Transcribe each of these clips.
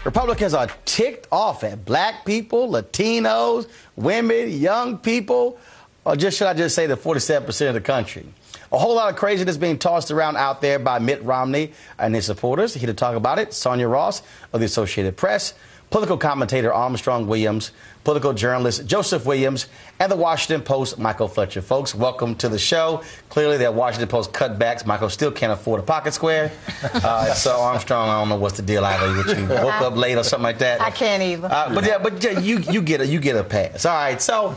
Republicans are ticked off at black people, Latinos, women, young people, or should I just say the 47% of the country? A whole lot of craziness being tossed around out there by Mitt Romney and his supporters. Here to talk about it, Sonya Ross of the Associated Press, political commentator Armstrong Williams, political journalist Joseph Williams, and the Washington Post, Michael Fletcher. Folks, welcome to the show. Clearly, that Washington Post cutbacks. Michael still can't afford a pocket square. So Armstrong, I don't know what's the deal either. You woke up late or something like that. I can't either. But you get a pass. All right. So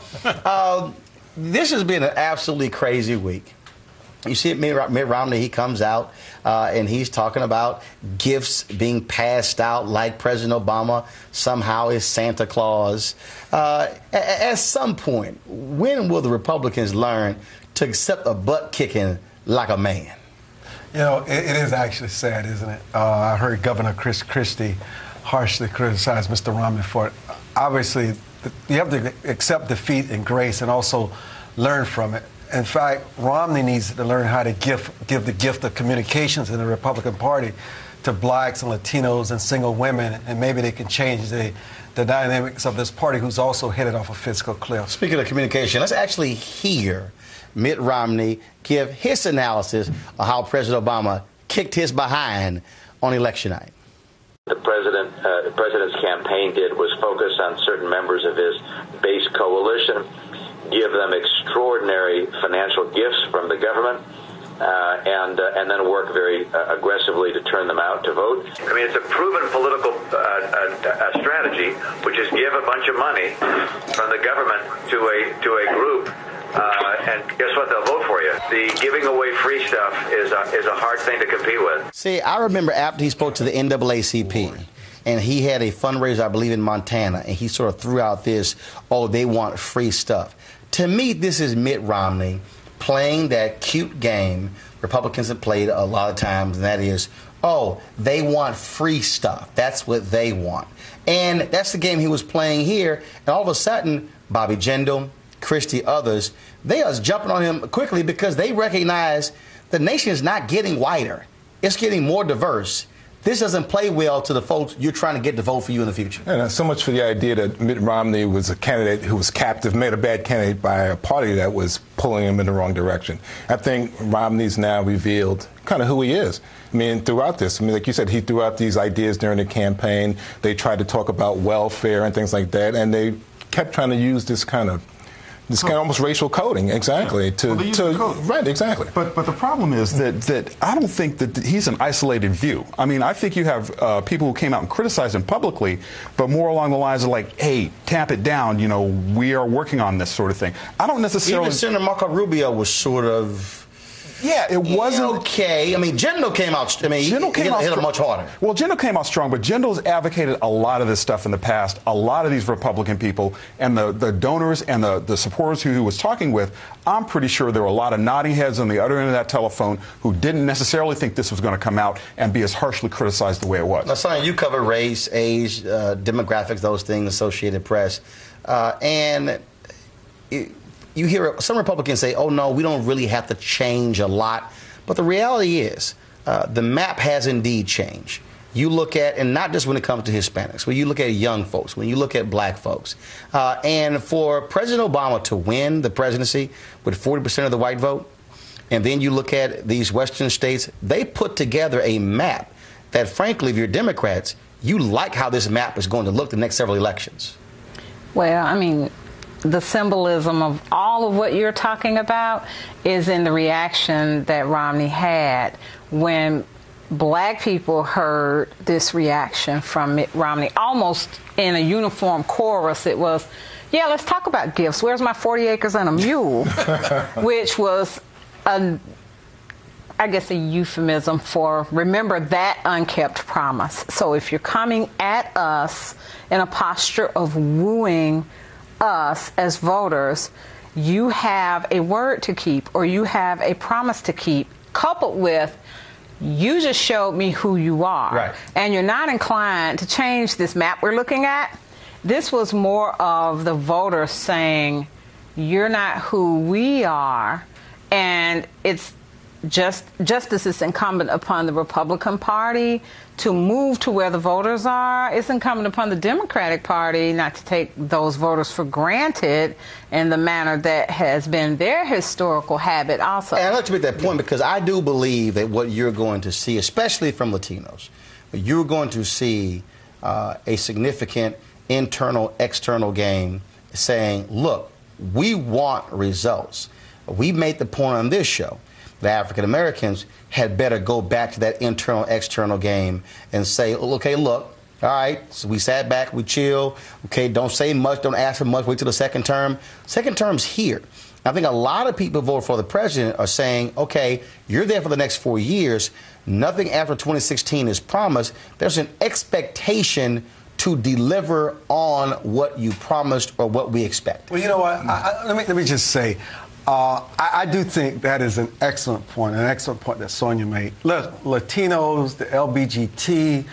this has been an absolutely crazy week. You see Mitt Romney, he comes out and he's talking about gifts being passed out like President Obama somehow is Santa Claus. At some point, when will the Republicans learn to accept a butt kicking like a man? You know, it is actually sad, isn't it? I heard Governor Chris Christie harshly criticize Mr. Romney for it. Obviously, you have to accept defeat in grace and also learn from it. In fact, Romney needs to learn how to give the gift of communications in the Republican Party to blacks and Latinos and single women, and maybe they can change the dynamics of this party, who's also headed off a fiscal cliff. Speaking of communication, let's actually hear Mitt Romney give his analysis of how President Obama kicked his behind on election night. The president's campaign did was focus on certain members of his base coalition, give them extraordinary financial gifts from the government, and then work very aggressively to turn them out to vote. I mean, it's a proven political strategy, which is give a bunch of money from the government to a group, and guess what? They'll vote for you. The giving away free stuff is a hard thing to compete with. See, I remember after he spoke to the NAACP, and he had a fundraiser, I believe, in Montana, and he sort of threw out this, oh, they want free stuff. To me, this is Mitt Romney playing that cute game Republicans have played a lot of times, and that is, oh, they want free stuff. That's what they want. And that's the game he was playing here. And all of a sudden, Bobby Jindal, Christie, others, they are jumping on him quickly because they recognize the nation is not getting whiter. It's getting more diverse. This doesn't play well to the folks you're trying to get to vote for you in the future. And so much for the idea that Mitt Romney was a candidate who was captive, made a bad candidate by a party that was pulling him in the wrong direction. I think Romney's now revealed kind of who he is. I mean, throughout this, I mean, like you said, he threw out these ideas during the campaign. They tried to talk about welfare and things like that, and they kept trying to use this kind of almost racial coding, exactly. Right, exactly. But the problem is that I don't think that he's an isolated view. I mean, I think you have people who came out and criticized him publicly, but more along the lines of like, hey, tamp it down, you know, we are working on this sort of thing. I don't necessarily... Even Senator Marco Rubio was sort of... Yeah, it wasn't okay. I mean, Jindal came out. I mean, he hit him much harder. Well, Jindal came out strong, but Jindal's advocated a lot of this stuff in the past. A lot of these Republican people and the donors and the supporters who he was talking with, I'm pretty sure there were a lot of nodding heads on the other end of that telephone who didn't necessarily think this was going to come out and be as harshly criticized the way it was. Now, Sonya, you cover race, age, demographics, those things, Associated Press, and you hear some Republicans say, oh, no, we don't really have to change a lot. But the reality is the map has indeed changed. You look at, and not just when it comes to Hispanics, when you look at young folks, when you look at black folks. And for President Obama to win the presidency with 40% of the white vote, and then you look at these Western states, they put together a map that, frankly, if you're Democrats, you like how this map is going to look the next several elections. Well, I mean, the symbolism of all of what you're talking about is in the reaction that Romney had when black people heard this reaction from Mitt Romney, almost in a uniform chorus. It was, yeah, let's talk about gifts. Where's my 40 acres and a mule? Which was, I guess, a euphemism for remember that unkept promise. So if you're coming at us in a posture of wooing us as voters, you have a word to keep or you have a promise to keep, coupled with you just showed me who you are. Right. And you're not inclined to change this map we're looking at. This was more of the voters saying, you're not who we are, and it's justice is incumbent upon the Republican Party to move to where the voters are, it's incumbent upon the Democratic Party not to take those voters for granted in the manner that has been their historical habit also. And I'd like to make that point because I do believe that what you're going to see, especially from Latinos, you're going to see a significant internal, external game saying, look, we want results. We made the point on this show that African Americans had better go back to that internal, external game and say, okay, look, all right, so we sat back, we chill, okay, don't say much, don't ask for much, wait till the second term. Second term's here. I think a lot of people who vote for the president are saying, okay, you're there for the next 4 years. Nothing after 2016 is promised. There's an expectation to deliver on what you promised or what we expect. Well, you know what? Let me just say, I do think that is an excellent point that Sonya made. Look, Latinos, the LBGT,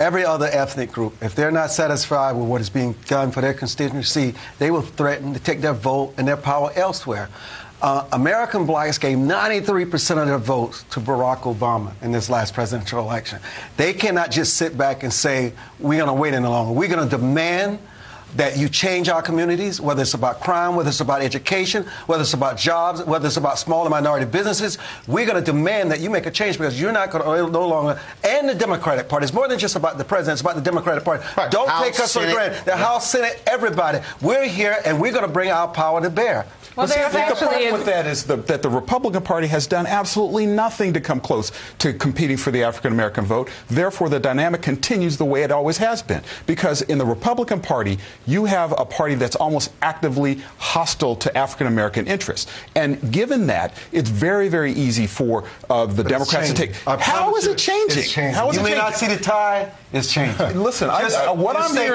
every other ethnic group, if they're not satisfied with what is being done for their constituency, they will threaten to take their vote and their power elsewhere. American blacks gave 93% of their votes to Barack Obama in this last presidential election. They cannot just sit back and say, we're going to wait any longer. We're going to demand that you change our communities, whether it's about crime, whether it's about education, whether it's about jobs, whether it's about small and minority businesses. We're going to demand that you make a change because you're not going to no longer. And the Democratic Party. It's more than just about the president. It's about the Democratic Party. Right. Don't House, take us for granted. The House, Senate, everybody. We're here and we're going to bring our power to bear. Well, see, I think the problem with that is that the Republican Party has done absolutely nothing to come close to competing for the African-American vote. Therefore, the dynamic continues the way it always has been. Because in the Republican Party, you have a party that's almost actively hostile to African-American interests. And given that, it's very, very easy for the Democrats to take. How is it changing? It's changing. How is you it may changing? not see the tide. It's changing. Listen, what I'm hearing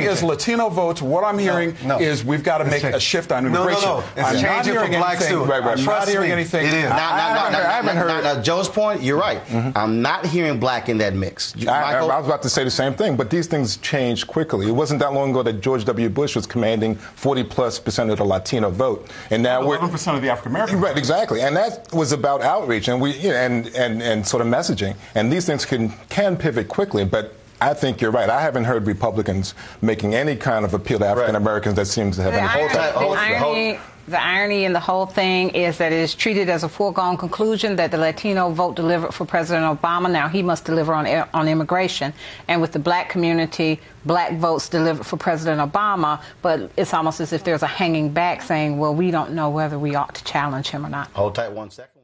is Latino votes. What I'm hearing is we've got to make a shift on immigration. No. It's changing for blacks too. I'm not hearing anything. It is. I haven't heard. Now, Joe's point, you're right. I'm not hearing black in that mix. I was about to say the same thing, but these things change quickly. It wasn't that long ago that George W. Bush was commanding 40+% of the Latino vote, and now 11% of the African American. Right, exactly, and that was about outreach and and sort of messaging. And these things can pivot quickly, but I think you're right. I haven't heard Republicans making any kind of appeal to African Americans that seems to have any. The irony in the whole thing is that it is treated as a foregone conclusion that the Latino vote delivered for President Obama. Now he must deliver on immigration. And with the black community, black votes delivered for President Obama. But it's almost as if there's a hanging back saying, well, we don't know whether we ought to challenge him or not. Hold tight 1 second.